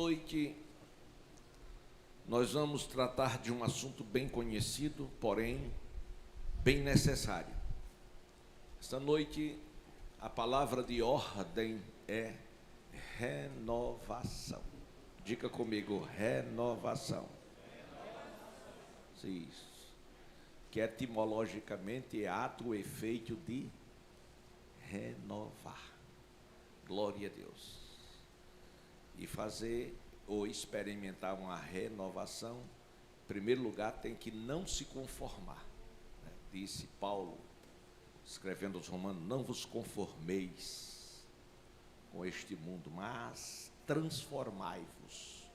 noite nós vamos tratar de um assunto bem conhecido, porém bem necessário. Esta noite a palavra de ordem é renovação. Diga comigo, renovação. Isso. Que etimologicamente é ato ou efeito de renovar. Glória a Deus. E fazer ou experimentar uma renovação, em primeiro lugar, tem que não se conformar, né? Disse Paulo, escrevendo aos Romanos: não vos conformeis com este mundo, mas transformai-vos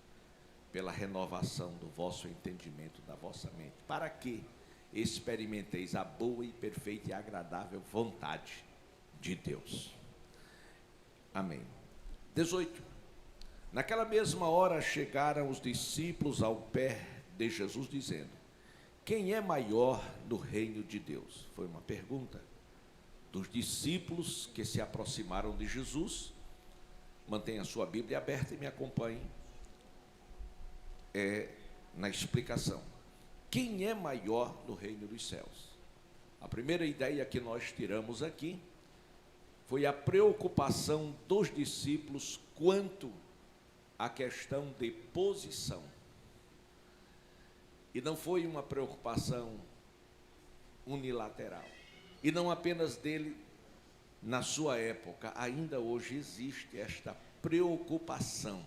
pela renovação do vosso entendimento, da vossa mente, para que experimenteis a boa e perfeita e agradável vontade de Deus. Amém. 18. Naquela mesma hora chegaram os discípulos ao pé de Jesus, dizendo: quem é maior no reino de Deus? Foi uma pergunta dos discípulos que se aproximaram de Jesus. Mantenha a sua Bíblia aberta e me acompanhe na explicação. Quem é maior no reino dos céus? A primeira ideia que nós tiramos aqui foi a preocupação dos discípulos quanto à questão de posição. E não foi uma preocupação unilateral. E não apenas dele, na sua época, ainda hoje existe esta preocupação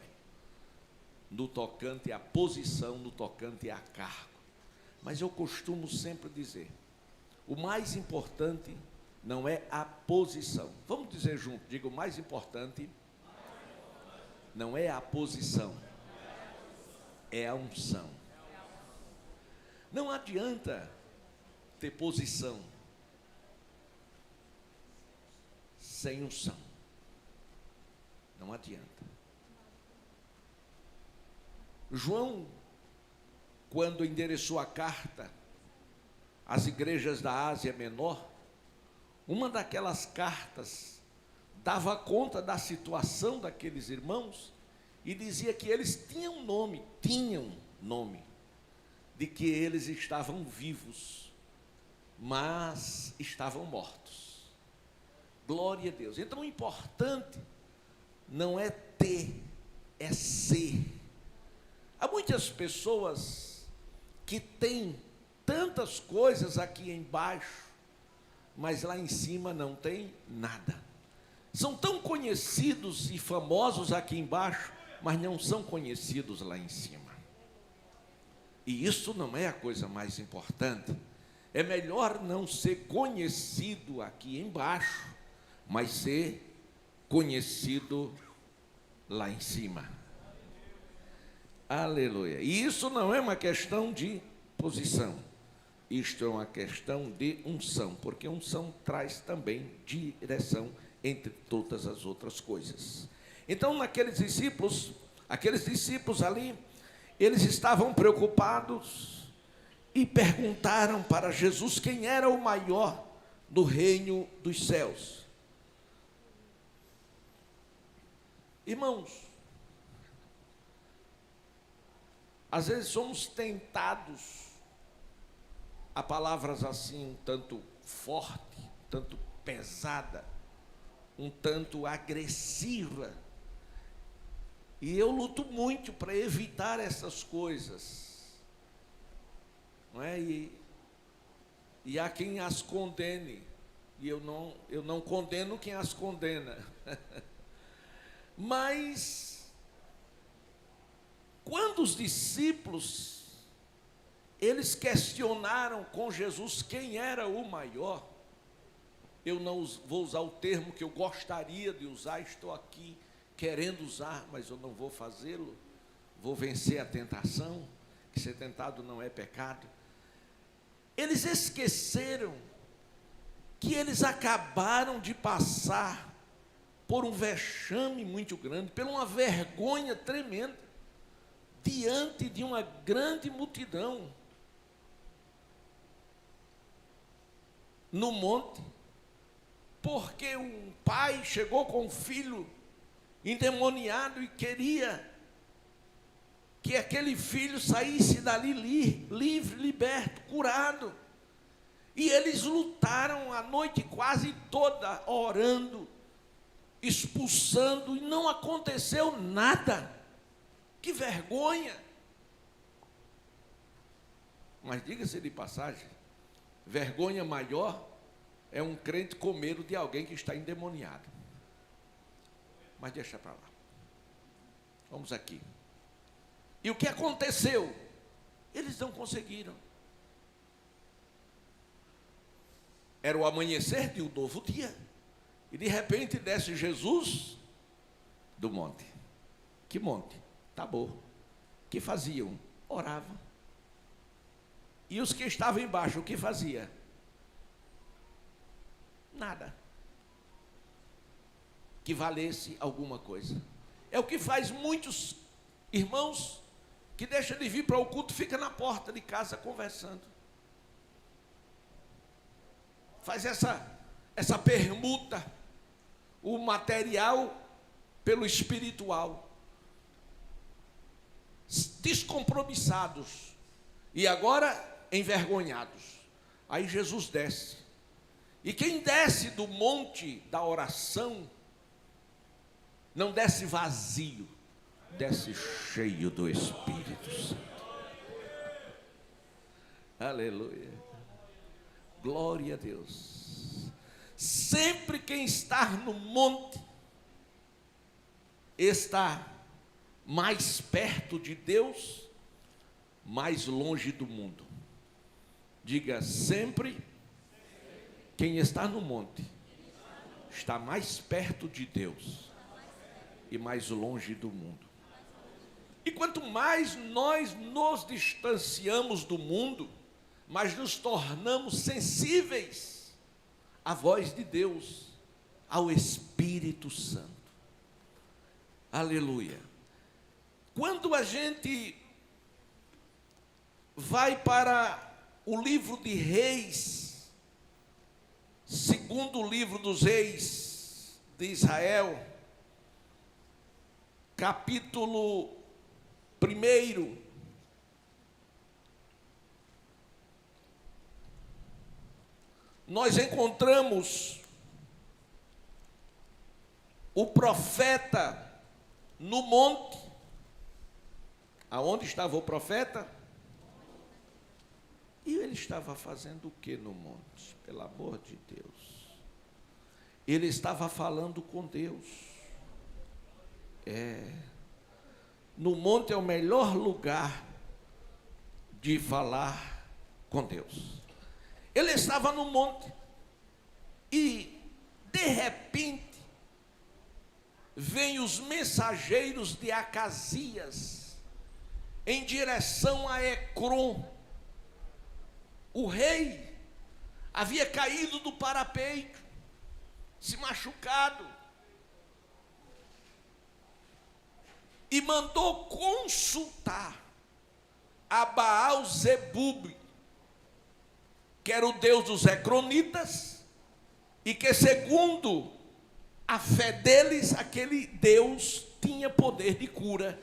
no tocante à posição, no tocante a cargo. Mas eu costumo sempre dizer, o mais importante não é a posição. Vamos dizer junto, diga: o mais importante não é a posição, é a unção. Não adianta ter posição sem unção. Não adianta. João, quando endereçou a carta às igrejas da Ásia Menor, uma daquelas cartas dava conta da situação daqueles irmãos e dizia que eles tinham nome, de que eles estavam vivos, mas estavam mortos. Glória a Deus. Então o importante não é ter, é ser. Há muitas pessoas que têm tantas coisas aqui embaixo, mas lá em cima não tem nada. São tão conhecidos e famosos aqui embaixo, mas não são conhecidos lá em cima. E isso não é a coisa mais importante. É melhor não ser conhecido aqui embaixo, mas ser conhecido lá em cima. Aleluia. E isso não é uma questão de posição. Isto é uma questão de unção, porque unção traz também direção, entre todas as outras coisas. Então, aqueles discípulos ali, eles estavam preocupados e perguntaram para Jesus quem era o maior do reino dos céus. Irmãos, às vezes somos tentados a palavras assim, um tanto forte, um tanto pesada, um tanto agressiva. E eu luto muito para evitar essas coisas, não é? E há quem as condene, e eu não condeno quem as condena. Mas quando os discípulos eles questionaram com Jesus quem era o maior, eu não vou usar o termo que eu gostaria de usar, estou aqui querendo usar, mas eu não vou fazê-lo, vou vencer a tentação, que ser tentado não é pecado. Eles esqueceram que eles acabaram de passar por um vexame muito grande, por uma vergonha tremenda, diante de uma grande multidão, no monte, porque um pai chegou com um filho endemoniado e queria que aquele filho saísse dali livre, liberto, curado. E eles lutaram a noite quase toda, orando, expulsando, e não aconteceu nada. Que vergonha! Mas diga-se de passagem, vergonha maior é um crente com medo de alguém que está endemoniado. Mas deixa para lá. Vamos aqui. E o que aconteceu? Eles não conseguiram. Era o amanhecer de um novo dia. E de repente desce Jesus do monte. Que monte? Tabor. Que faziam? Oravam. E os que estavam embaixo, o que fazia? Nada. Que valesse alguma coisa. É o que faz muitos irmãos que deixam de vir para o culto, fica na porta de casa conversando. Faz essa permuta, o material pelo espiritual. Descompromissados. E agora envergonhados. Aí Jesus desce. E quem desce do monte da oração, não desce vazio, desce cheio do Espírito Santo. Aleluia. Glória a Deus. Sempre quem está no monte está mais perto de Deus, mais longe do mundo. Diga sempre, quem está no monte está mais perto de Deus e mais longe do mundo. E quanto mais nós nos distanciamos do mundo, mais nos tornamos sensíveis à voz de Deus, ao Espírito Santo. Aleluia. Quando a gente vai para o livro de Reis, segundo livro dos reis de Israel, capítulo 1, nós encontramos o profeta no monte. Aonde estava o profeta? E ele estava fazendo o que no monte? Pelo amor de Deus. Ele estava falando com Deus. No monte é o melhor lugar de falar com Deus. Ele estava no monte e, de repente, vêm os mensageiros de Acasias em direção a Ecrom. O rei havia caído do parapeito, se machucado, e mandou consultar a Baal-zebub, que era o deus dos ecronitas, e que, segundo a fé deles, aquele Deus tinha poder de cura.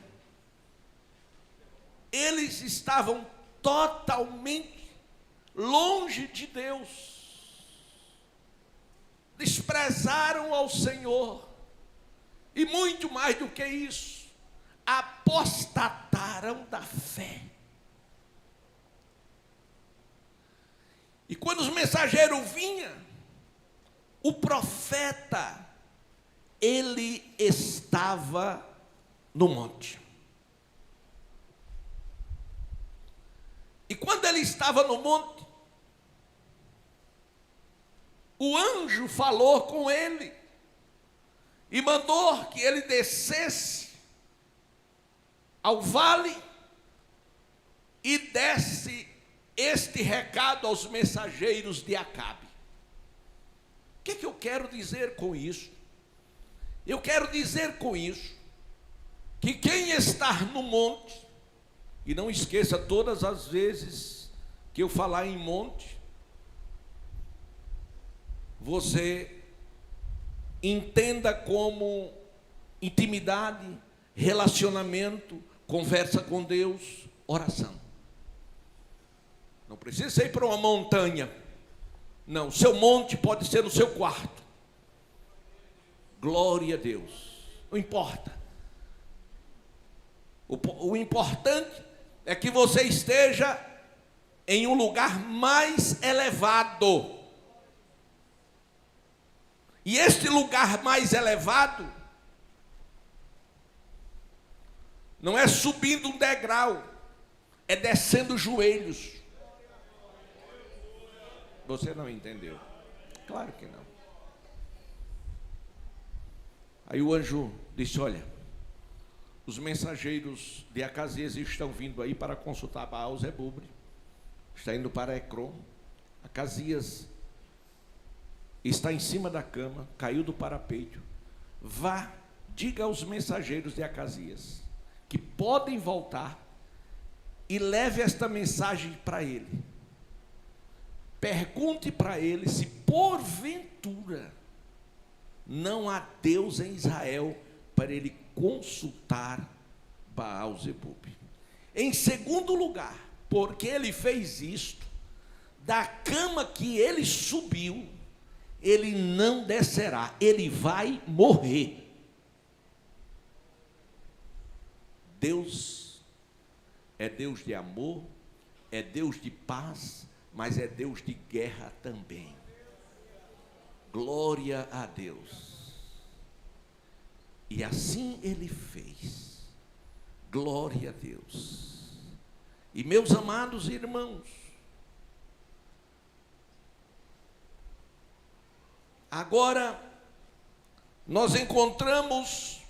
Eles estavam totalmente longe de Deus, desprezaram ao Senhor, e muito mais do que isso, apostataram da fé. E quando os mensageiros vinham, o profeta, ele estava no monte. E quando ele estava no monte, o anjo falou com ele e mandou que ele descesse ao vale e desse este recado aos mensageiros de Acabe. O que eu quero dizer com isso? Eu quero dizer com isso que quem está no monte, e não esqueça, todas as vezes que eu falar em monte, você entenda como intimidade, relacionamento, conversa com Deus, oração. Não precisa ir para uma montanha. Não, seu monte pode ser no seu quarto. Glória a Deus. Não importa. O importante é que você esteja em um lugar mais elevado. E este lugar mais elevado não é subindo um degrau, é descendo joelhos. Você não entendeu? Claro que não. Aí o anjo disse: olha, os mensageiros de Acasias estão vindo aí para consultar Baal-Zebub. Está indo para Ecrom. Acasias está em cima da cama, caiu do parapeito. Vá, diga aos mensageiros de Acasias que podem voltar e leve esta mensagem para ele. Pergunte para ele se porventura não há Deus em Israel para ele consultar Baal-Zebub. Em segundo lugar, porque ele fez isto, da cama que ele subiu, ele não descerá, ele vai morrer. Deus é Deus de amor, é Deus de paz, mas é Deus de guerra também. Glória a Deus. E assim ele fez. Glória a Deus. E meus amados irmãos, agora nós encontramos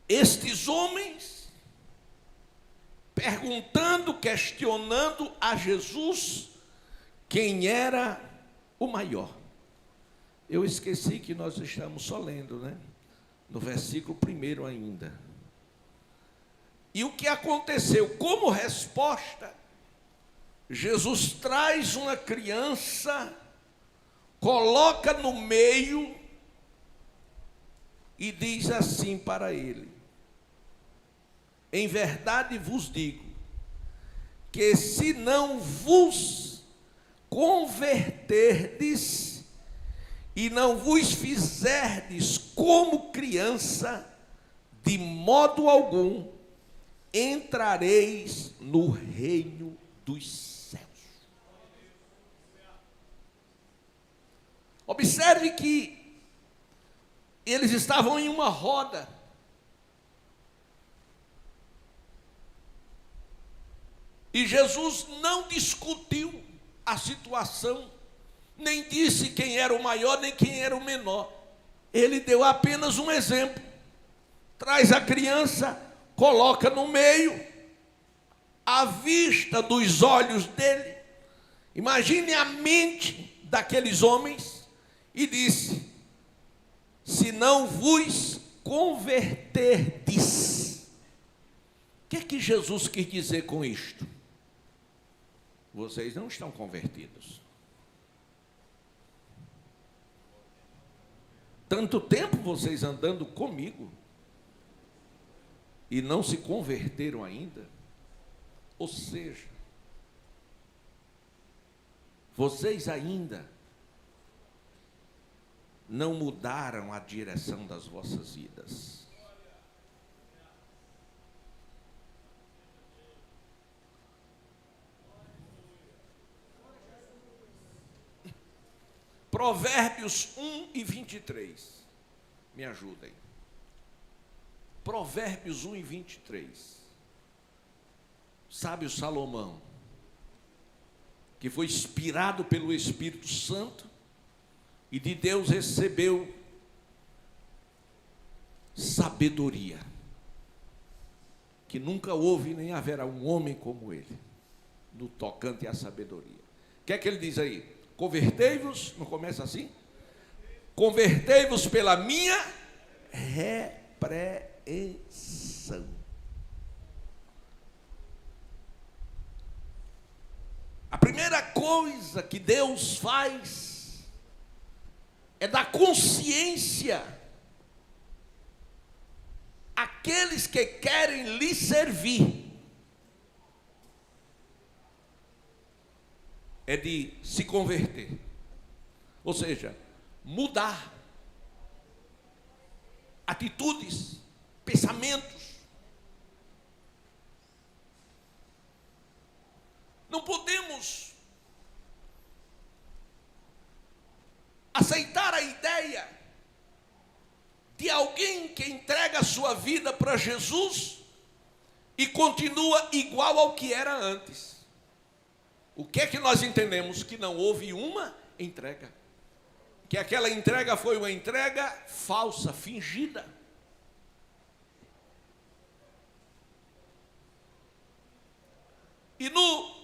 estes homens perguntando, questionando a Jesus quem era o maior. Eu esqueci que nós estamos só lendo, né? No versículo 1 ainda. E o que aconteceu? Como resposta, Jesus traz uma criança, coloca no meio e diz assim para ele: em verdade vos digo, que se não vos converterdes e não vos fizerdes como criança, de modo algum entrareis no reino dos céus. Observe que eles estavam em uma roda. E Jesus não discutiu a situação, nem disse quem era o maior, nem quem era o menor. Ele deu apenas um exemplo. Traz a criança, coloca no meio, à vista dos olhos dele. Imagine a mente daqueles homens. E disse: se não vos converterdes. O que é que Jesus quis dizer com isto? Vocês não estão convertidos. Tanto tempo vocês andando comigo e não se converteram ainda. Ou seja, vocês ainda não mudaram a direção das vossas vidas. Provérbios 1 e 23. Me ajudem. Provérbios 1 e 23. Sábio Salomão, que foi inspirado pelo Espírito Santo e de Deus recebeu sabedoria, que nunca houve nem haverá um homem como ele, no tocante à sabedoria. O que é que ele diz aí? Convertei-vos, não começa assim? Convertei-vos pela minha repreensão. A primeira coisa que Deus faz é dar consciência aqueles que querem lhe servir. É de se converter. Ou seja, mudar atitudes, pensamentos. Não podemos aceitar a ideia de alguém que entrega a sua vida para Jesus e continua igual ao que era antes. O que é que nós entendemos? Que não houve uma entrega. Que aquela entrega foi uma entrega falsa, fingida. E no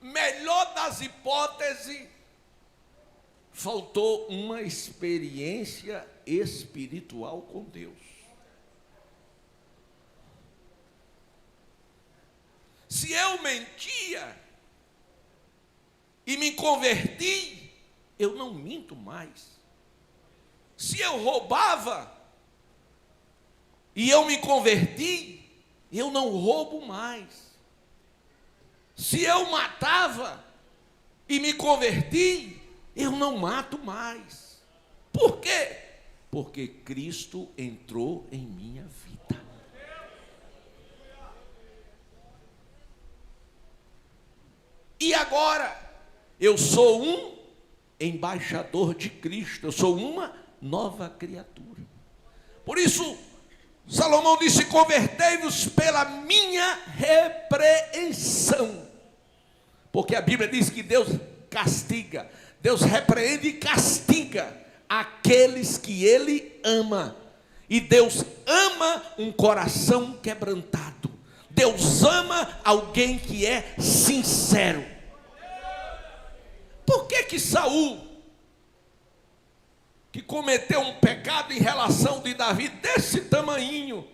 melhor das hipóteses, faltou uma experiência espiritual com Deus. Se eu mentia e me converti, eu não minto mais. Se eu roubava e eu me converti, eu não roubo mais. Se eu matava e me converti, eu não mato mais. Por quê? Porque Cristo entrou em minha vida. E agora, eu sou um embaixador de Cristo, eu sou uma nova criatura. Por isso, Salomão disse: convertei-vos pela minha repreensão. Porque a Bíblia diz que Deus castiga, Deus repreende e castiga aqueles que Ele ama. E Deus ama um coração quebrantado. Deus ama alguém que é sincero. Por que Saul, que cometeu um pecado em relação de Davi desse tamanhinho,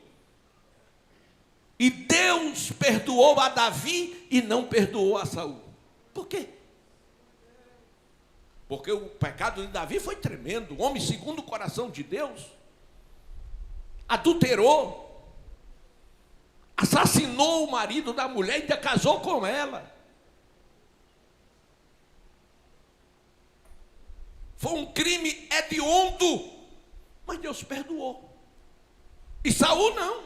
e Deus perdoou a Davi e não perdoou a Saul? Por quê? Porque o pecado de Davi foi tremendo. O homem segundo o coração de Deus adulterou, assassinou o marido da mulher e ainda casou com ela. Foi um crime hediondo, mas Deus perdoou. E Saul não.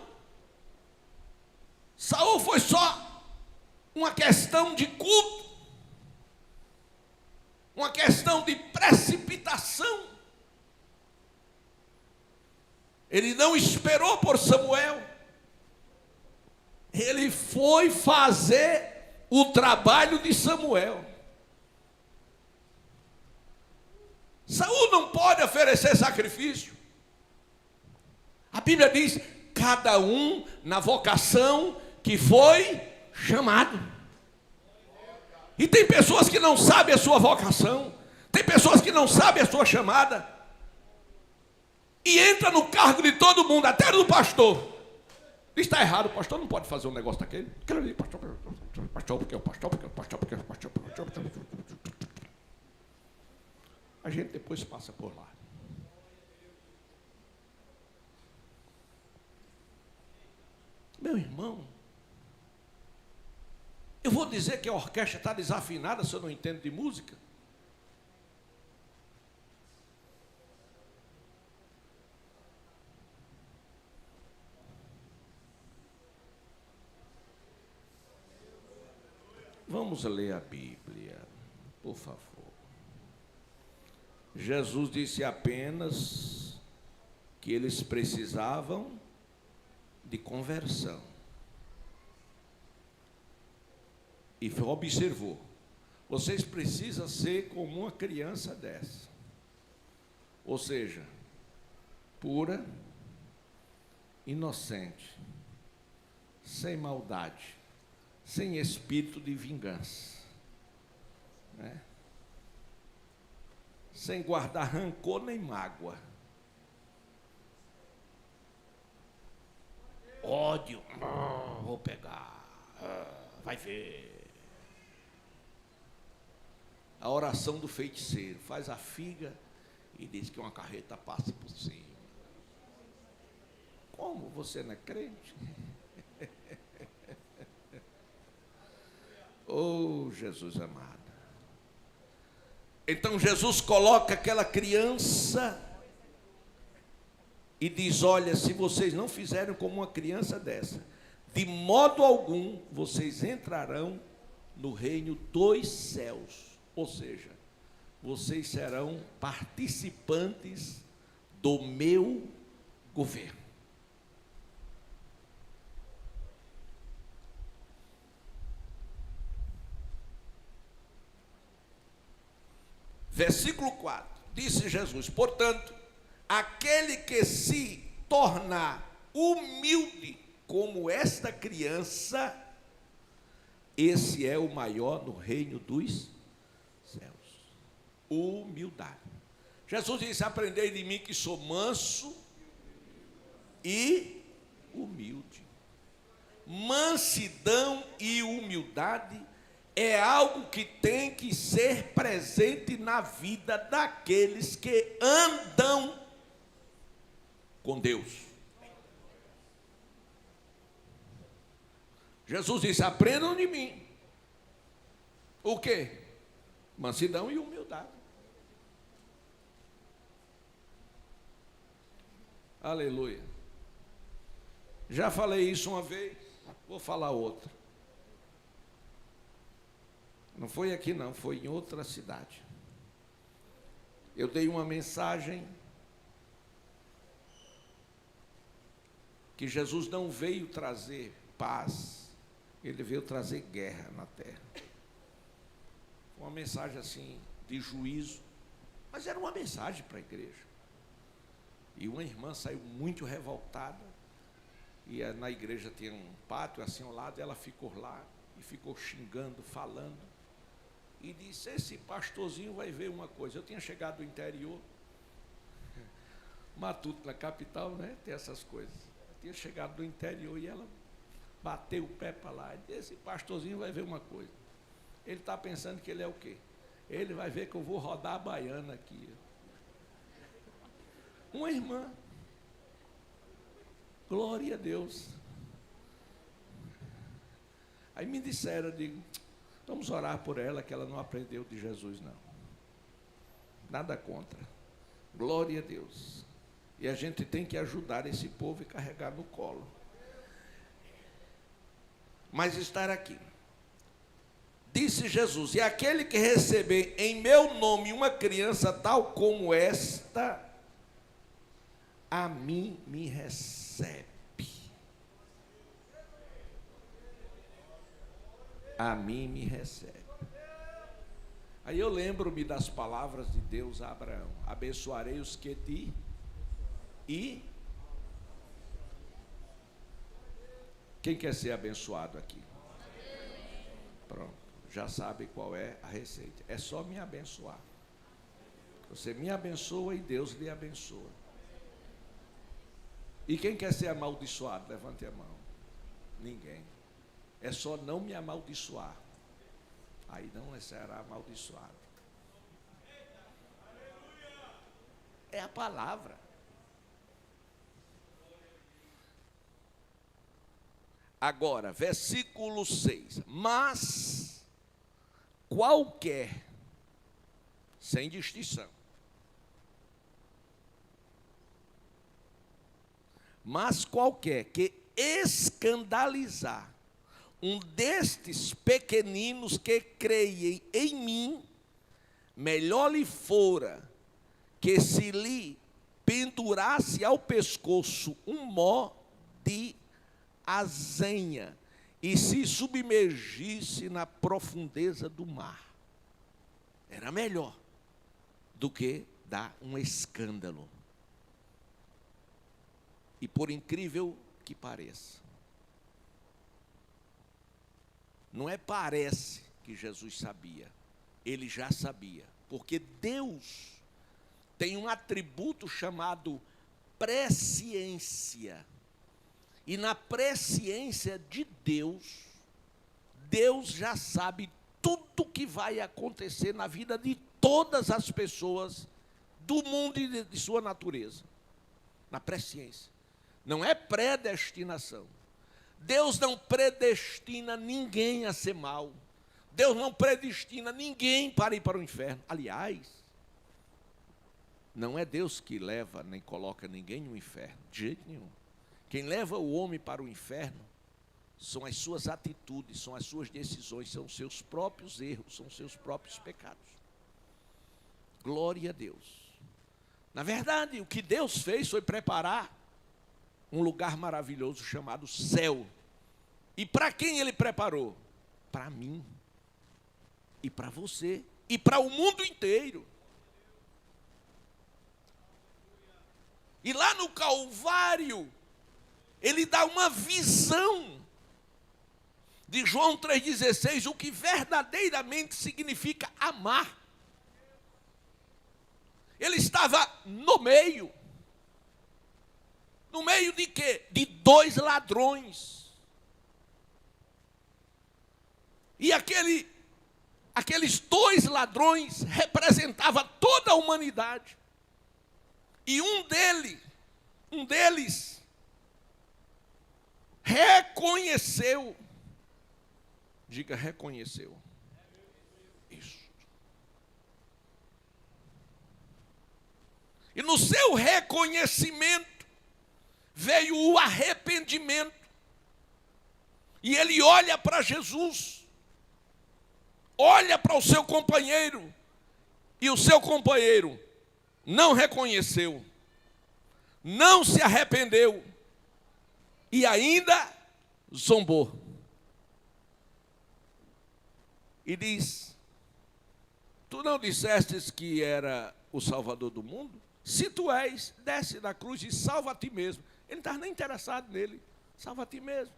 Saul foi só uma questão de culto, uma questão de precipitação. Ele não esperou por Samuel. Ele foi fazer o trabalho de Samuel. Saul não pode oferecer sacrifício. A Bíblia diz: cada um na vocação que foi chamado. E tem pessoas que não sabem a sua vocação, tem pessoas que não sabem a sua chamada, e entra no cargo de todo mundo, até do pastor. Está errado, o pastor não pode fazer um negócio daquele. Pastor, porque é o pastor, porque é o pastor, porque é o pastor, porque é o pastor. A gente depois passa por lá. Meu irmão, eu vou dizer que a orquestra está desafinada se eu não entendo de música? Vamos ler a Bíblia, por favor. Jesus disse apenas que eles precisavam de conversão. E observou: vocês precisam ser como uma criança dessa. Ou seja, pura, inocente, sem maldade, sem espírito de vingança, né? Sem guardar rancor nem mágoa. Ódio, vou pegar, vai ver. A oração do feiticeiro: faz a figa e diz que uma carreta passa por cima. Como você não é crente? Oh, Jesus amado. Então Jesus coloca aquela criança e diz: olha, se vocês não fizerem como uma criança dessa, de modo algum vocês entrarão no reino dos céus. Ou seja, vocês serão participantes do meu governo. Versículo 4, disse Jesus: portanto, aquele que se tornar humilde como esta criança, esse é o maior no reino dos céus. Humildade. Jesus disse: aprendei de mim que sou manso e humilde. Mansidão e humildade é algo que tem que ser presente na vida daqueles que andam com Deus. Jesus disse: aprendam de mim. O quê? Mansidão e humildade. Aleluia. Já falei isso uma vez, vou falar outra. Não foi aqui não, foi em outra cidade. Eu dei uma mensagem que Jesus não veio trazer paz, ele veio trazer guerra na terra. Uma mensagem assim de juízo, mas era uma mensagem para a igreja. E uma irmã saiu muito revoltada, e na igreja tinha um pátio assim ao lado, ela ficou lá e ficou xingando, falando. E disse: esse pastorzinho vai ver uma coisa. Eu tinha chegado do interior, Matuto, na capital, né? Tem essas coisas. Eu tinha chegado do interior e ela bateu o pé para lá e disse: esse pastorzinho vai ver uma coisa. Ele está pensando que ele é o quê? Ele vai ver que eu vou rodar a baiana aqui. Uma irmã. Glória a Deus. Aí me disseram, eu digo: vamos orar por ela, que ela não aprendeu de Jesus, não. Nada contra. Glória a Deus. E a gente tem que ajudar esse povo e carregar no colo. Mas estar aqui. Disse Jesus: e aquele que receber em meu nome uma criança tal como esta, a mim me recebe. A mim me recebe. Aí eu lembro-me das palavras de Deus a Abraão: abençoarei os que te e quem quer ser abençoado aqui? Pronto, já sabe qual é a receita. É só me abençoar. Você me abençoa e Deus lhe abençoa. E quem quer ser amaldiçoado? Levante a mão. Ninguém. É só não me amaldiçoar. Aí não será amaldiçoado. É a palavra. Agora, versículo 6. Mas qualquer, sem distinção, mas qualquer que escandalizar um destes pequeninos que creem em mim, melhor lhe fora que se lhe pendurasse ao pescoço um mó de azenha e se submergisse na profundeza do mar. Era melhor do que dar um escândalo. E por incrível que pareça, não é parece que Jesus sabia, ele já sabia, porque Deus tem um atributo chamado presciência. E na presciência de Deus, Deus já sabe tudo que vai acontecer na vida de todas as pessoas do mundo e de sua natureza. Na presciência. Não é predestinação. Deus não predestina ninguém a ser mal. Deus não predestina ninguém para ir para o inferno. Aliás, não é Deus que leva nem coloca ninguém no inferno, de jeito nenhum. Quem leva o homem para o inferno são as suas atitudes, são as suas decisões, são os seus próprios erros, são os seus próprios pecados. Glória a Deus. Na verdade, o que Deus fez foi preparar um lugar maravilhoso chamado céu. E para quem Ele preparou? Para mim, e para você, e para o mundo inteiro. E lá no Calvário, Ele dá uma visão de João 3,16, o que verdadeiramente significa amar. Ele estava no meio. No meio de quê? De dois ladrões. E aqueles dois ladrões representavam toda a humanidade. E um deles reconheceu. Diga, reconheceu. Isso. E no seu reconhecimento veio o arrependimento. E ele olha para Jesus, olha para o seu companheiro, e o seu companheiro não reconheceu, não se arrependeu, e ainda zombou. E diz: tu não dissestes que era o Salvador do mundo? Se tu és, desce da cruz e salva a ti mesmo. Ele não estava nem interessado nele. Salva a ti mesmo.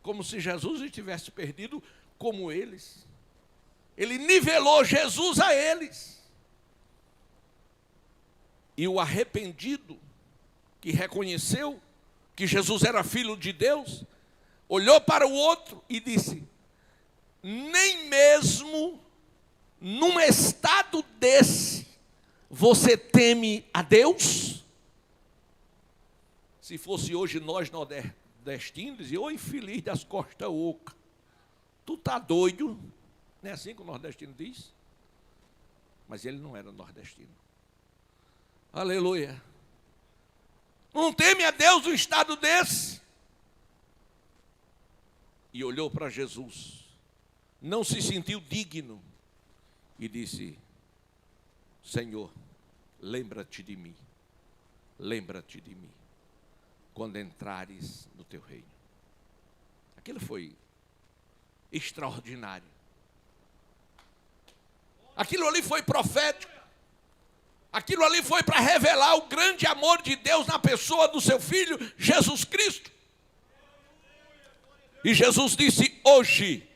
Como se Jesus estivesse perdido como eles. Ele nivelou Jesus a eles. E o arrependido, que reconheceu que Jesus era filho de Deus, olhou para o outro e disse: nem mesmo num estado desse você teme a Deus? Se fosse hoje nós nordestinos, e ô infeliz das costas ocas, tu tá doido? Não é assim que o nordestino diz? Mas ele não era nordestino. Aleluia. Não teme a Deus num estado desse? E olhou para Jesus, não se sentiu digno e disse: Senhor, lembra-te de mim, lembra-te de mim, quando entrares no teu reino. Aquilo foi extraordinário. Aquilo ali foi profético. Aquilo ali foi para revelar o grande amor de Deus na pessoa do seu Filho, Jesus Cristo. E Jesus disse: hoje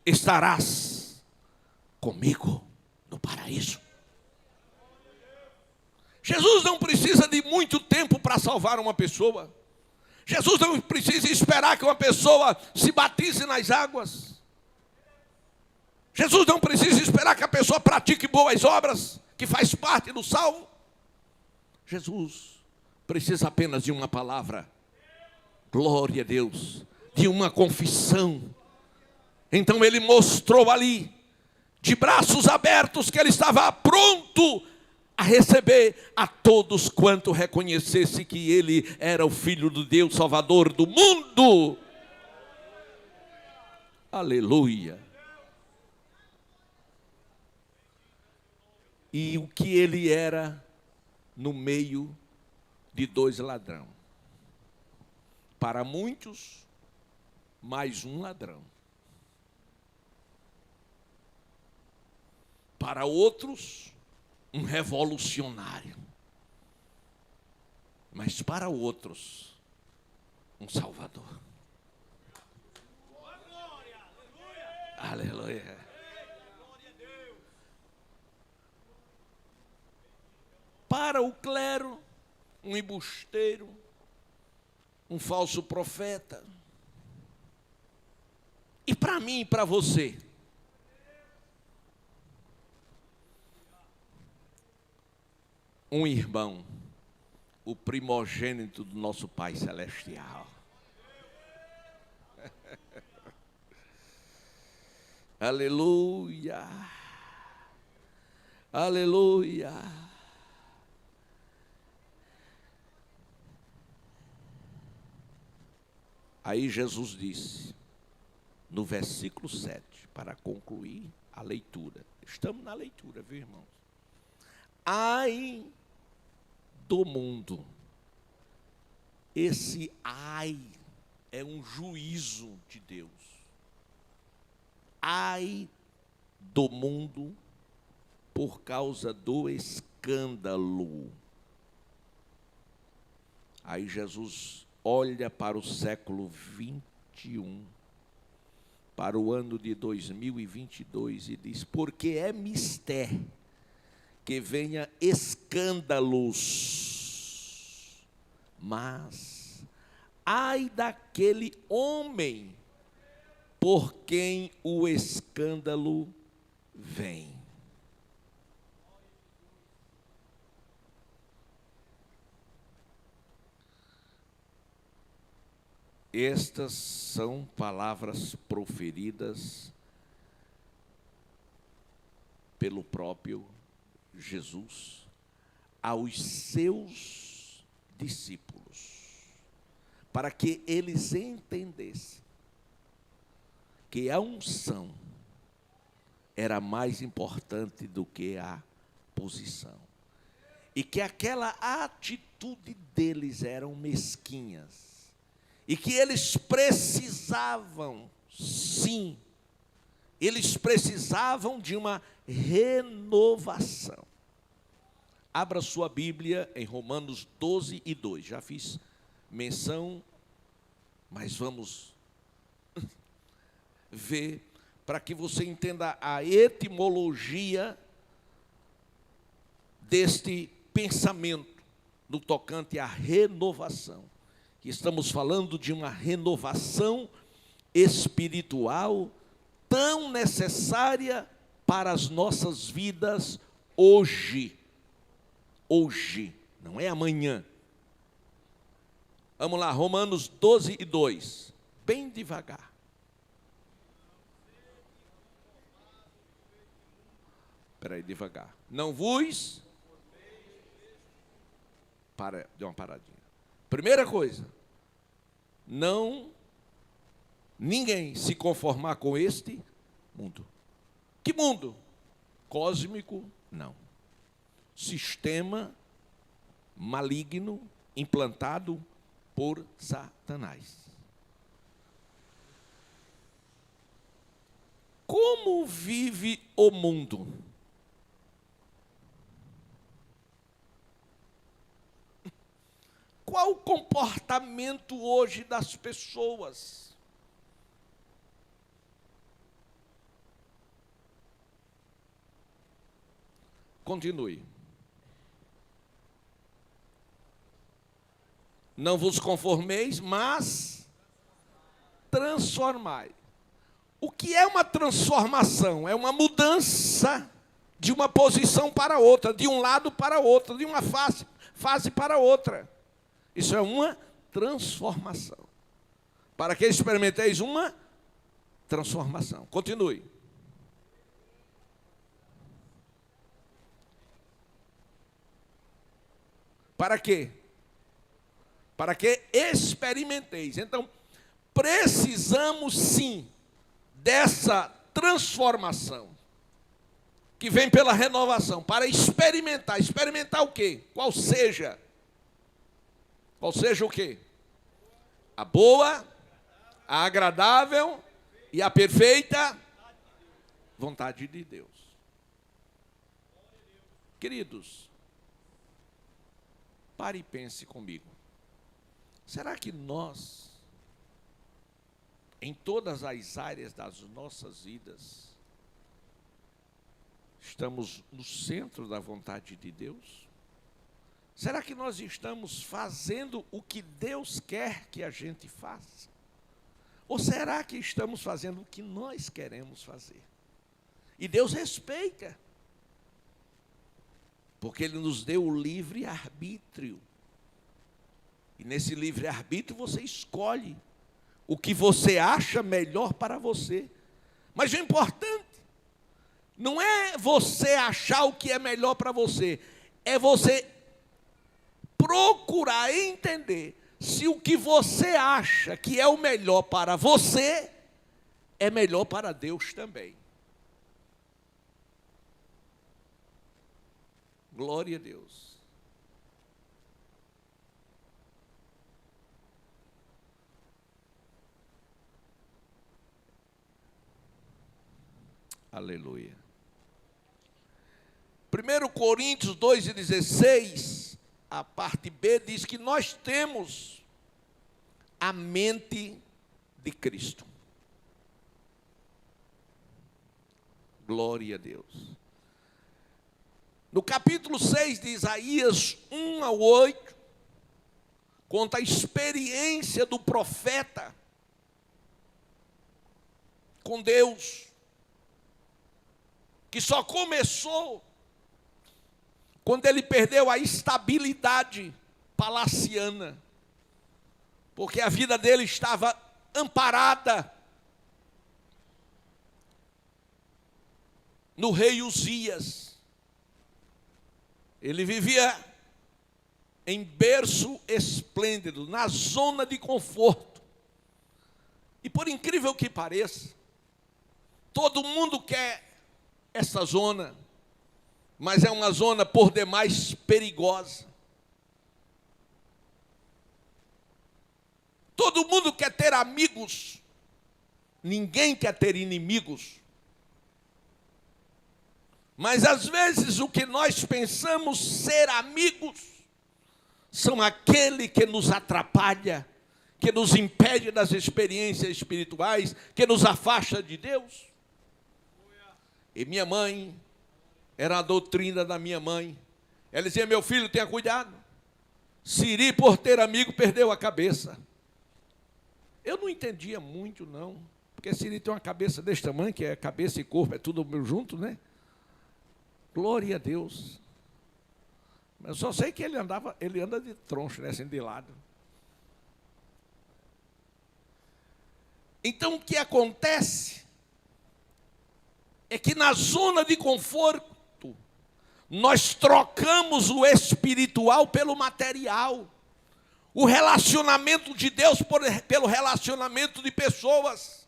estarás comigo no paraíso. Jesus não precisa de muito tempo para salvar uma pessoa. Jesus não precisa esperar que uma pessoa se batize nas águas. Jesus não precisa esperar que a pessoa pratique boas obras, que faz parte do salvo. Jesus precisa apenas de uma palavra. Glória a Deus. De uma confissão. Então ele mostrou ali, de braços abertos, que ele estava pronto a receber a todos quanto reconhecesse que ele era o Filho de Deus, Salvador do mundo. Aleluia. E o que ele era no meio de dois ladrões. Para muitos, mais um ladrão. Para outros, um revolucionário. Mas para outros, um salvador. Aleluia. Para o clero, um embusteiro, um falso profeta. E para mim e para você? Um irmão o primogênito do nosso Pai Celestial. Aleluia. Aleluia. Aí Jesus disse, no versículo 7, para concluir a leitura. Estamos na leitura, viu, irmãos? Ai do mundo. Esse ai é um juízo de Deus. Ai do mundo por causa do escândalo. Aí Jesus olha para o século 21, para o ano de 2022 e diz, porque é mister que venha escândalos, mas ai daquele homem por quem o escândalo vem. Estas são palavras proferidas pelo próprio Jesus aos seus discípulos, para que eles entendessem que a unção era mais importante do que a posição, e que aquela atitude deles eram mesquinhas, e que eles precisavam, sim, eles precisavam de uma renovação. Abra sua Bíblia em Romanos 12 e 2. Já fiz menção, mas vamos ver para que você entenda a etimologia deste pensamento no tocante à renovação. Que estamos falando de uma renovação espiritual tão necessária para as nossas vidas hoje. Hoje, não é amanhã. Vamos lá, Romanos 12 e 2. Bem devagar. Espera aí, devagar. Não vos... Dê uma paradinha. Primeira coisa, ninguém se conformar com este mundo. Que mundo? Cósmico? Não. Sistema maligno implantado por Satanás. Como vive o mundo? Qual o comportamento hoje das pessoas? Continue. Não vos conformeis, mas transformai. O que é uma transformação? É uma mudança de uma posição para outra, de um lado para outro, de uma fase para outra. Isso é uma transformação. Para que experimenteis uma transformação. Continue. Para quê? Para que experimenteis. Então, precisamos sim dessa transformação que vem pela renovação, para experimentar. Experimentar o quê? Qual seja o quê? A boa, a agradável e a perfeita vontade de Deus. Queridos, pare e pense comigo. Será que nós, em todas as áreas das nossas vidas, estamos no centro da vontade de Deus? Será que nós estamos fazendo o que Deus quer que a gente faça? Ou será que estamos fazendo o que nós queremos fazer? E Deus respeita, porque Ele nos deu o livre arbítrio. E nesse livre-arbítrio você escolhe o que você acha melhor para você. Mas o importante não é você achar o que é melhor para você, é você procurar entender se o que você acha que é o melhor para você é melhor para Deus também. Glória a Deus. Aleluia. 1 Coríntios 2,16, a parte B, diz que nós temos a mente de Cristo. Glória a Deus. No capítulo 6 de Isaías 1 ao 8, conta a experiência do profeta com Deus, que só começou quando ele perdeu a estabilidade palaciana, porque a vida dele estava amparada no rei Uzias. Ele vivia em berço esplêndido, na zona de conforto. E por incrível que pareça, todo mundo quer essa zona, mas é uma zona por demais perigosa. Todo mundo quer ter amigos, ninguém quer ter inimigos. Mas às vezes o que nós pensamos ser amigos são aquele que nos atrapalha, que nos impede das experiências espirituais, que nos afasta de Deus. E minha mãe, era a doutrina da minha mãe. Ela dizia: meu filho, tenha cuidado. Siri, por ter amigo, perdeu a cabeça. Eu não entendia muito, não. Porque Siri tem uma cabeça desse tamanho, que é cabeça e corpo, é tudo junto, né? Glória a Deus. Mas eu só sei que ele anda de troncho, né, assim, de lado. Então, o que acontece é que na zona de conforto, nós trocamos o espiritual pelo material, o relacionamento de Deus pelo relacionamento de pessoas,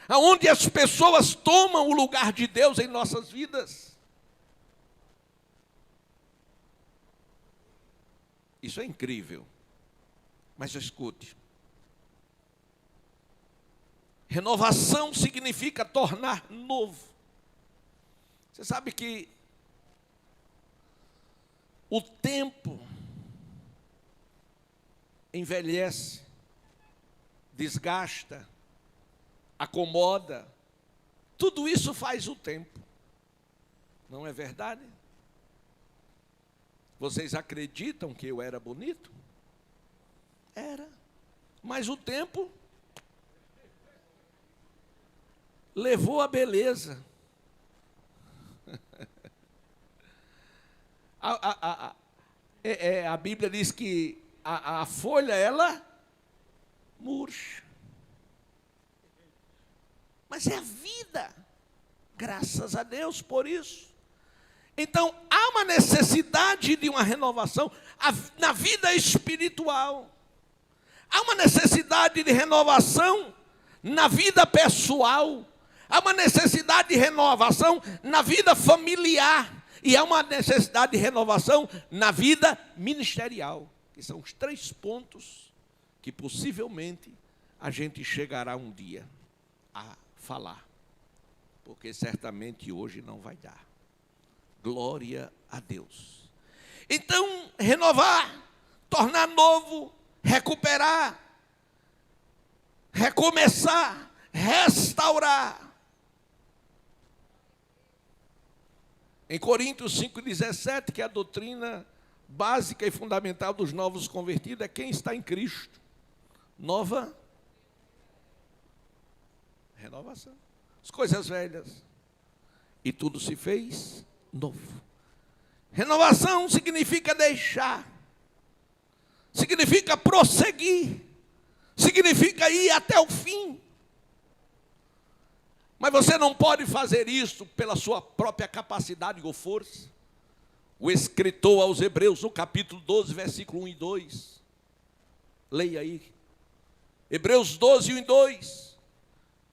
aonde as pessoas tomam o lugar de Deus em nossas vidas. Isso é incrível, mas escute. Renovação significa tornar novo. Você sabe que o tempo envelhece, desgasta, acomoda. Tudo isso faz o tempo. Não é verdade? Vocês acreditam que eu era bonito? Era. Mas o tempo levou a beleza. A Bíblia diz que a folha, ela murcha. Mas é a vida. Graças a Deus por isso. Então, há uma necessidade de uma renovação na vida espiritual. Há uma necessidade de renovação na vida pessoal. Há uma necessidade de renovação na vida familiar. E há uma necessidade de renovação na vida ministerial. Que são os 3 pontos que possivelmente a gente chegará um dia a falar. Porque certamente hoje não vai dar. Glória a Deus. Então, renovar, tornar novo, recuperar, recomeçar, restaurar. Em Coríntios 5,17, que é a doutrina básica e fundamental dos novos convertidos, é quem está em Cristo. Nova renovação. As coisas velhas. E tudo se fez novo. Renovação significa deixar. significa prosseguir, significa ir até o fim. Mas você não pode fazer isso pela sua própria capacidade ou força. O escritor aos Hebreus, no capítulo 12, versículo 1 e 2. Leia aí. Hebreus 12, 1 e 2.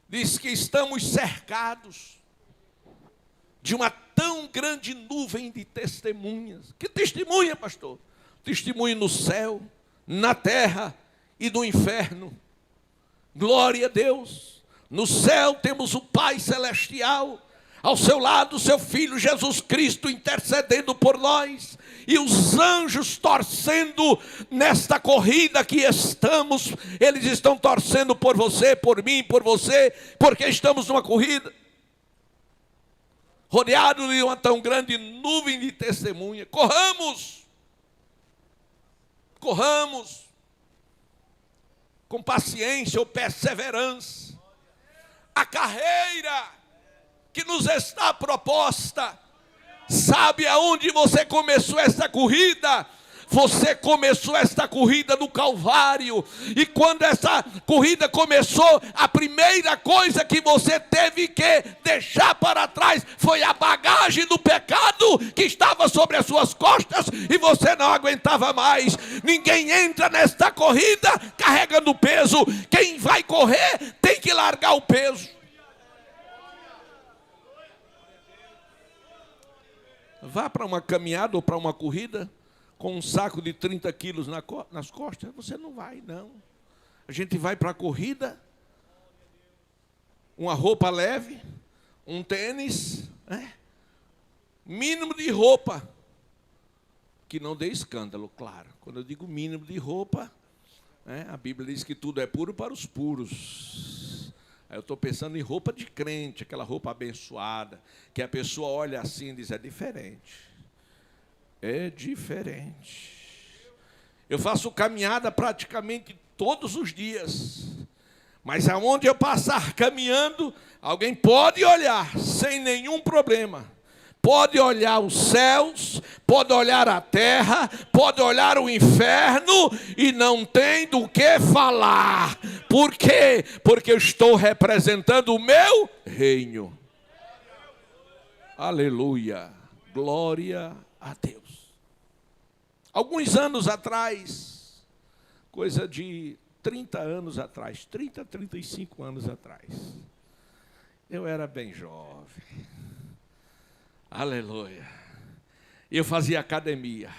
Diz que estamos cercados de uma tão grande nuvem de testemunhas. Que testemunha, pastor? Testemunha no céu, na terra e no inferno. Glória a Deus. No céu temos o Pai Celestial, ao seu lado o seu Filho Jesus Cristo intercedendo por nós, e os anjos torcendo nesta corrida que estamos. Eles estão torcendo por você, por mim, por você, porque estamos numa corrida, rodeado de uma tão grande nuvem de testemunha. Corramos com paciência ou perseverança a carreira que nos está proposta. Sabe aonde você começou essa corrida? Você começou esta corrida no Calvário. E quando essa corrida começou, a primeira coisa que você teve que deixar para trás foi a bagagem do pecado que estava sobre as suas costas e você não aguentava mais. Ninguém entra nesta corrida carregando peso. Quem vai correr tem que largar o peso. Vá para uma caminhada ou para uma corrida com um saco de 30 quilos nas costas, você não vai, não. A gente vai para a corrida, uma roupa leve, um tênis, mínimo de roupa, que não dê escândalo, claro. Quando eu digo mínimo de roupa, a Bíblia diz que tudo é puro para os puros. Aí eu estou pensando em roupa de crente, aquela roupa abençoada, que a pessoa olha assim e diz, é diferente. É diferente. Eu faço caminhada praticamente todos os dias. Mas aonde eu passar caminhando, alguém pode olhar sem nenhum problema. Pode olhar os céus, pode olhar a terra, pode olhar o inferno e não tem do que falar. Por quê? Porque eu estou representando o meu reino. Aleluia. Glória a Deus. Alguns anos atrás, coisa de 30 anos atrás, 30, 35 anos atrás, eu era bem jovem. Aleluia. Eu fazia academia.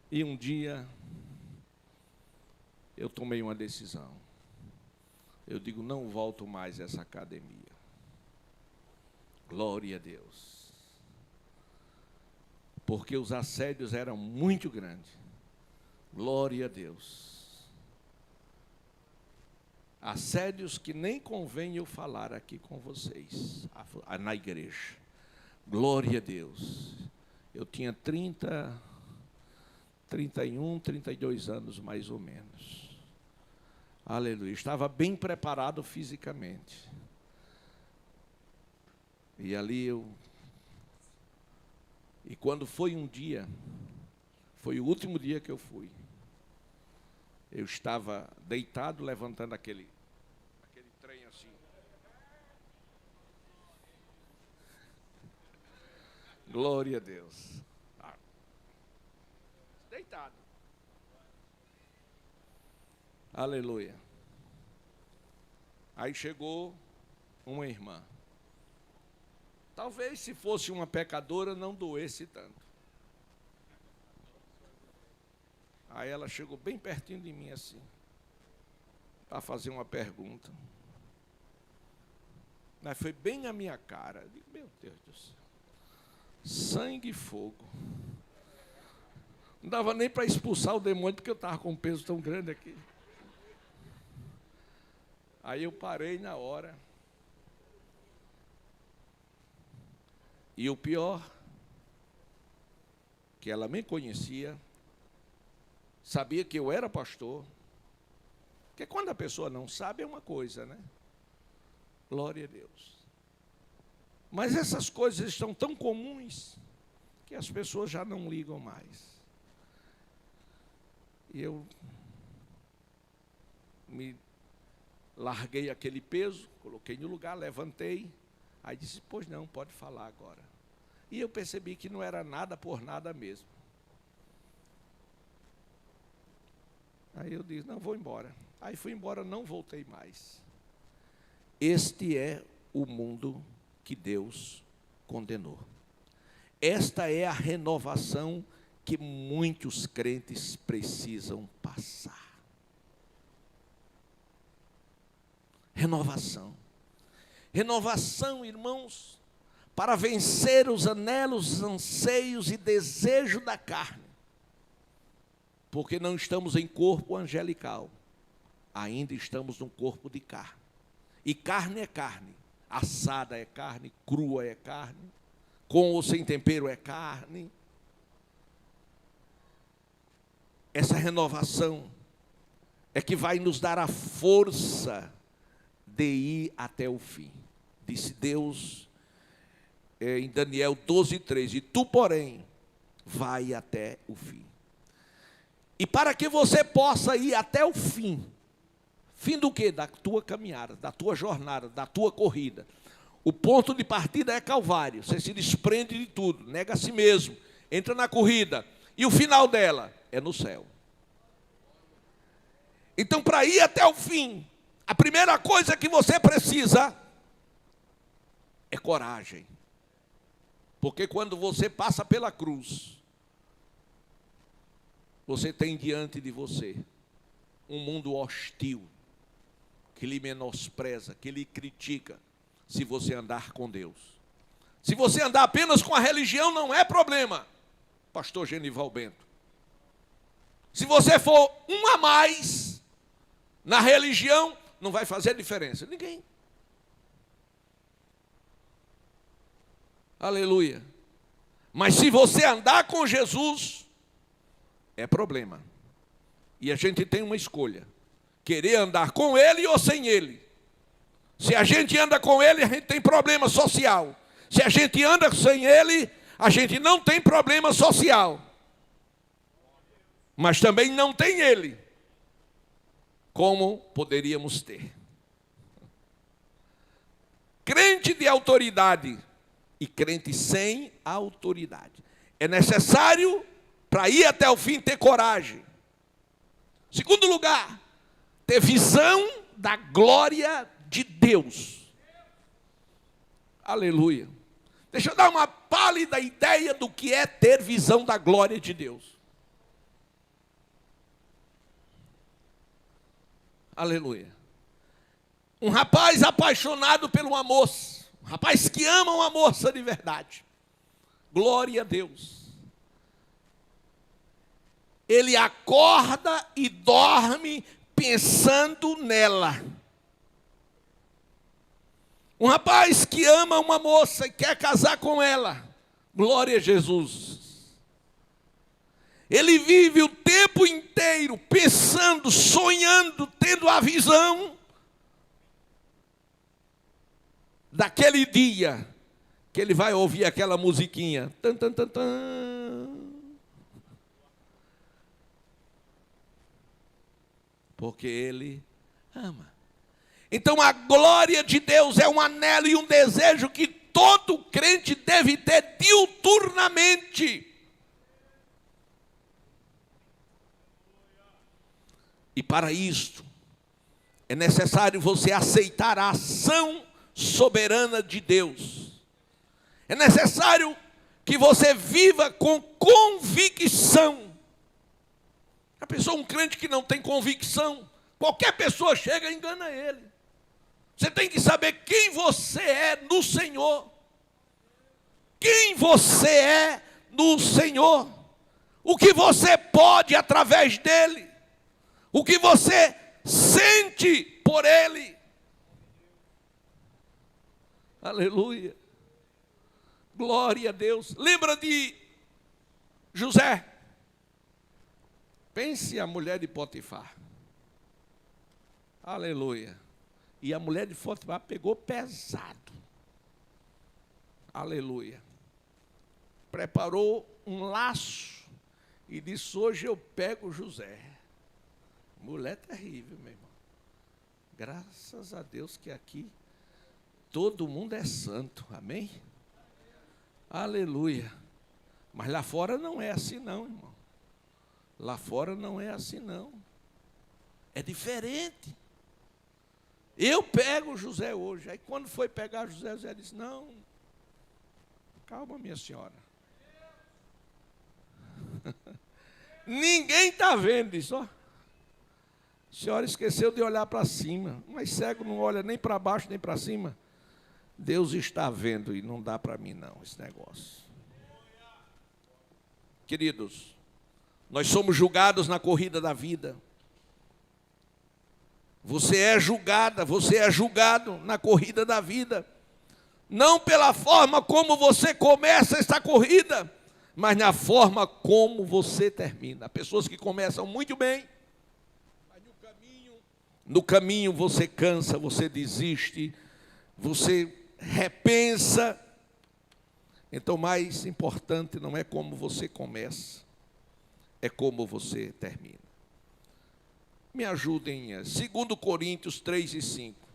E um dia, eu tomei uma decisão. Eu digo, não volto mais a essa academia. Glória a Deus. Porque os assédios eram muito grandes. Glória a Deus. Assédios que nem convém eu falar aqui com vocês, na igreja. Glória a Deus. Eu tinha 31, 32 anos mais ou menos. Aleluia. Estava bem preparado fisicamente. E ali E quando foi um dia, foi o último dia que eu fui, eu estava deitado, levantando aquele trem assim. Glória a Deus. Deitado. Aleluia. Aí chegou uma irmã. Talvez se fosse uma pecadora não doesse tanto. Aí ela chegou bem pertinho de mim assim, para fazer uma pergunta. Mas foi bem na minha cara. Eu digo, meu Deus do céu. Sangue e fogo. Não dava nem para expulsar o demônio, porque eu estava com um peso tão grande aqui. Aí eu parei na hora. E o pior, que ela me conhecia, sabia que eu era pastor, porque quando a pessoa não sabe é uma coisa, né? Glória a Deus. Mas essas coisas estão tão comuns que as pessoas já não ligam mais. E eu me larguei aquele peso, coloquei no lugar, levantei. Aí disse, pois não, pode falar agora. E eu percebi que não era nada por nada mesmo. Aí eu disse, não, vou embora. Aí fui embora, não voltei mais. Este é o mundo que Deus condenou. Esta é a renovação que muitos crentes precisam passar. Renovação. Renovação, irmãos, para vencer os anelos, anseios e desejos da carne. Porque não estamos em corpo angelical, ainda estamos num corpo de carne. E carne é carne, assada é carne, crua é carne, com ou sem tempero é carne. Essa renovação é que vai nos dar a força de ir até o fim. Disse Deus em Daniel 12:3, e tu, porém, vai até o fim. E para que você possa ir até o fim, fim do quê? Da tua caminhada, da tua jornada, da tua corrida. O ponto de partida é Calvário, você se desprende de tudo, nega a si mesmo, entra na corrida, e o final dela é no céu. Então, para ir até o fim, a primeira coisa que você precisa é coragem. Porque quando você passa pela cruz, você tem diante de você um mundo hostil, que lhe menospreza, que lhe critica, se você andar com Deus. Se você andar apenas com a religião, não é problema, pastor Genival Bento. Se você for um a mais na religião, não vai fazer diferença. Ninguém. Aleluia. Mas se você andar com Jesus, é problema. E a gente tem uma escolha: querer andar com Ele ou sem Ele. Se a gente anda com Ele, a gente tem problema social. Se a gente anda sem Ele, a gente não tem problema social. Mas também não tem Ele, como poderíamos ter. Crente de autoridade e crente sem autoridade. É necessário, para ir até o fim, ter coragem. Segundo lugar, ter visão da glória de Deus. Aleluia. Deixa eu dar uma pálida ideia do que é ter visão da glória de Deus. Aleluia. Um rapaz apaixonado por uma moça. Um rapaz que ama uma moça de verdade. Glória a Deus. Ele acorda e dorme pensando nela. Um rapaz que ama uma moça e quer casar com ela. Glória a Jesus. Ele vive o tempo inteiro pensando, sonhando, tendo a visão daquele dia que ele vai ouvir aquela musiquinha. Tan, tan, tan, tan. Porque ele ama. Então a glória de Deus é um anelo e um desejo que todo crente deve ter diuturnamente. E para isto, é necessário você aceitar a ação soberana de Deus. É necessário que você viva com convicção. A pessoa, um crente que não tem convicção, qualquer pessoa chega e engana ele. Você tem que saber quem você é no Senhor. Quem você é no Senhor. O que você pode através dele. O que você sente por ele. Aleluia. Glória a Deus. Lembra de José? Pense a mulher de Potifar. Aleluia. E a mulher de Potifar pegou pesado. Aleluia. Preparou um laço e disse: hoje eu pego José. Mulher terrível, meu irmão. Graças a Deus que aqui todo mundo é santo, amém? Aleluia. Mas lá fora não é assim não, irmão. Lá fora não é assim não. É diferente. Eu pego José hoje. Aí quando foi pegar José, José disse, não, calma minha senhora. Ninguém está vendo isso, ó. A senhora esqueceu de olhar para cima. Mas cego não olha nem para baixo nem para cima. Deus está vendo e não dá para mim não esse negócio. Queridos, nós somos julgados na corrida da vida. Você é julgada, você é julgado na corrida da vida. Não pela forma como você começa essa corrida, mas na forma como você termina. Há pessoas que começam muito bem, mas no caminho você cansa, você desiste, você repensa. Então, mais importante não é como você começa, é como você termina. Me ajudem, 2 Coríntios 3 e 5.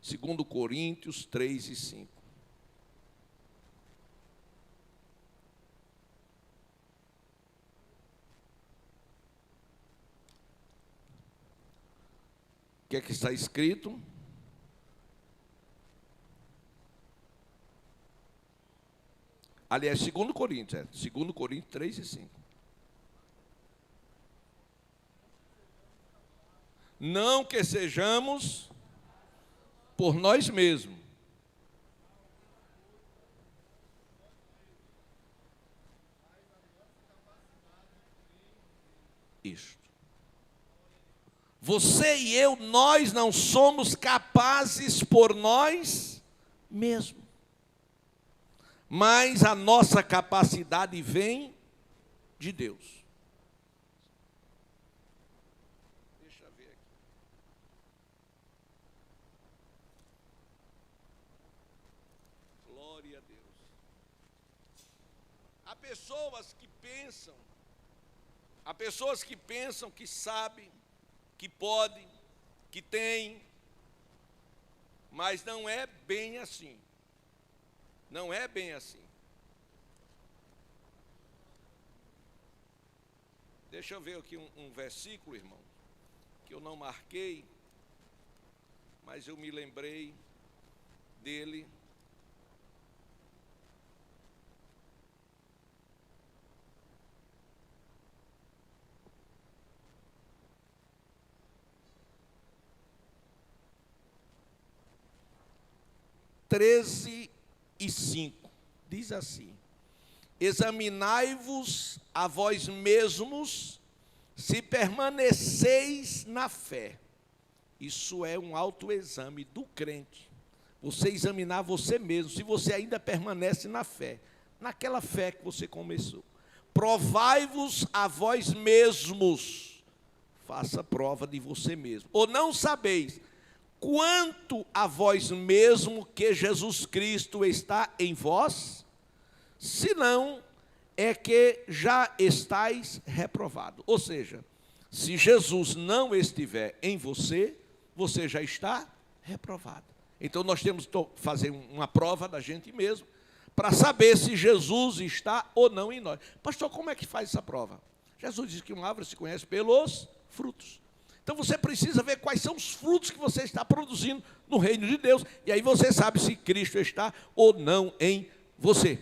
2 Coríntios 3 e 5. O que é que está escrito? Aliás, 2 Coríntios, 2 Coríntios 3 e 5. Não que sejamos por nós mesmos. Isto. Você e eu, nós não somos capazes por nós mesmos. Mas a nossa capacidade vem de Deus. Deixa eu ver aqui. Glória a Deus. Há pessoas que pensam que sabem, que podem, que têm, mas não é bem assim. Não é bem assim. Deixa eu ver aqui um versículo, irmão, que eu não marquei, mas eu me lembrei dele. (13 e 5) diz assim: examinai-vos a vós mesmos, se permaneceis na fé. Isso é um autoexame do crente. Você examinar você mesmo, se você ainda permanece na fé, naquela fé que você começou. Provai-vos a vós mesmos, faça prova de você mesmo. Ou não sabeis quanto a vós mesmo que Jesus Cristo está em vós? Senão é que já estáis reprovados. Ou seja, se Jesus não estiver em você, você já está reprovado. Então nós temos que fazer uma prova da gente mesmo, para saber se Jesus está ou não em nós. Pastor, como é que faz essa prova? Jesus diz que uma árvore se conhece pelos frutos. Então você precisa ver quais são os frutos que você está produzindo no reino de Deus, e aí você sabe se Cristo está ou não em você.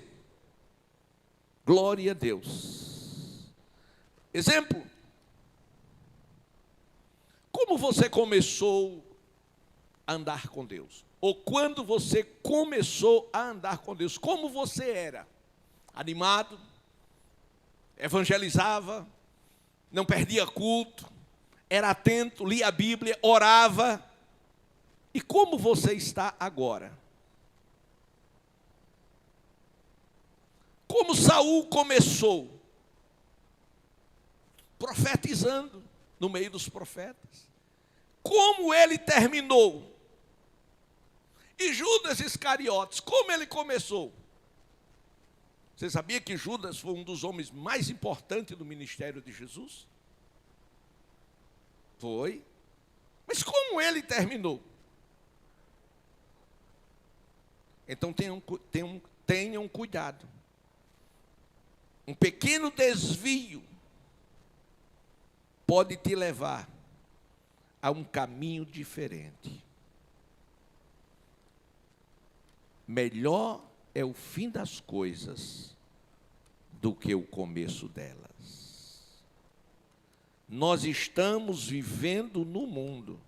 Glória a Deus. Exemplo. Como você começou a andar com Deus? Ou quando você começou a andar com Deus, como você era? Animado, evangelizava, não perdia culto, era atento, lia a Bíblia, orava. E como você está agora? Como Saul começou? Profetizando no meio dos profetas. Como ele terminou? E Judas Iscariotes, como ele começou? Você sabia que Judas foi um dos homens mais importantes do ministério de Jesus? Foi. Mas como ele terminou? Então tenham cuidado. Um pequeno desvio pode te levar a um caminho diferente. Melhor é o fim das coisas do que o começo delas. Nós estamos vivendo no mundo,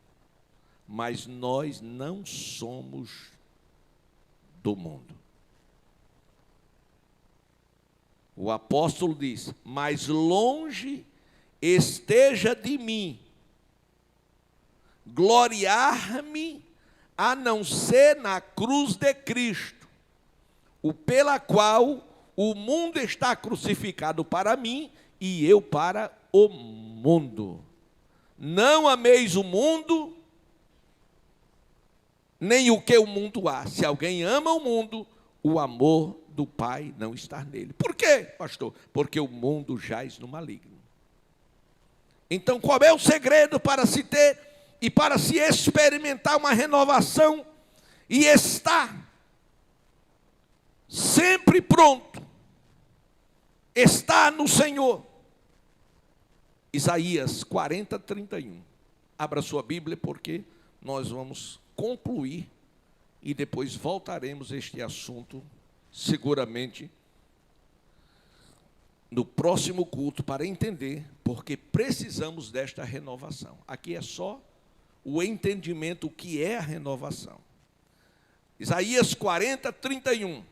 mas nós não somos do mundo. O apóstolo diz: mais longe esteja de mim gloriar-me, a não ser na cruz de Cristo, o pela qual o mundo está crucificado para mim e eu para o mundo. Não ameis o mundo, nem o que o mundo há. Se alguém ama o mundo, o amor do Pai não está nele. Por quê, pastor? Porque o mundo jaz no maligno. Então, qual é o segredo para se ter e para se experimentar uma renovação e estar sempre pronto? Está no Senhor. Isaías 40, 31. Abra sua Bíblia, porque nós vamos concluir e depois voltaremos a este assunto, seguramente, no próximo culto, para entender, porque precisamos desta renovação. Aqui é só o entendimento, o que é a renovação. Isaías 40, 31.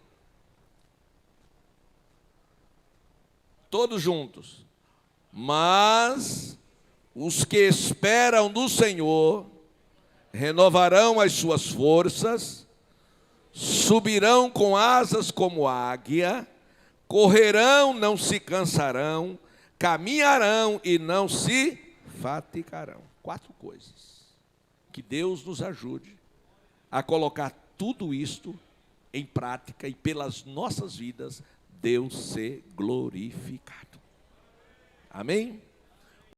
Todos juntos. Mas os que esperam no Senhor renovarão as suas forças, subirão com asas como águia, correrão, não se cansarão, caminharão e não se fatigarão. 4 coisas. Que Deus nos ajude a colocar tudo isto em prática e pelas nossas vidas Deus ser glorificado. Amém?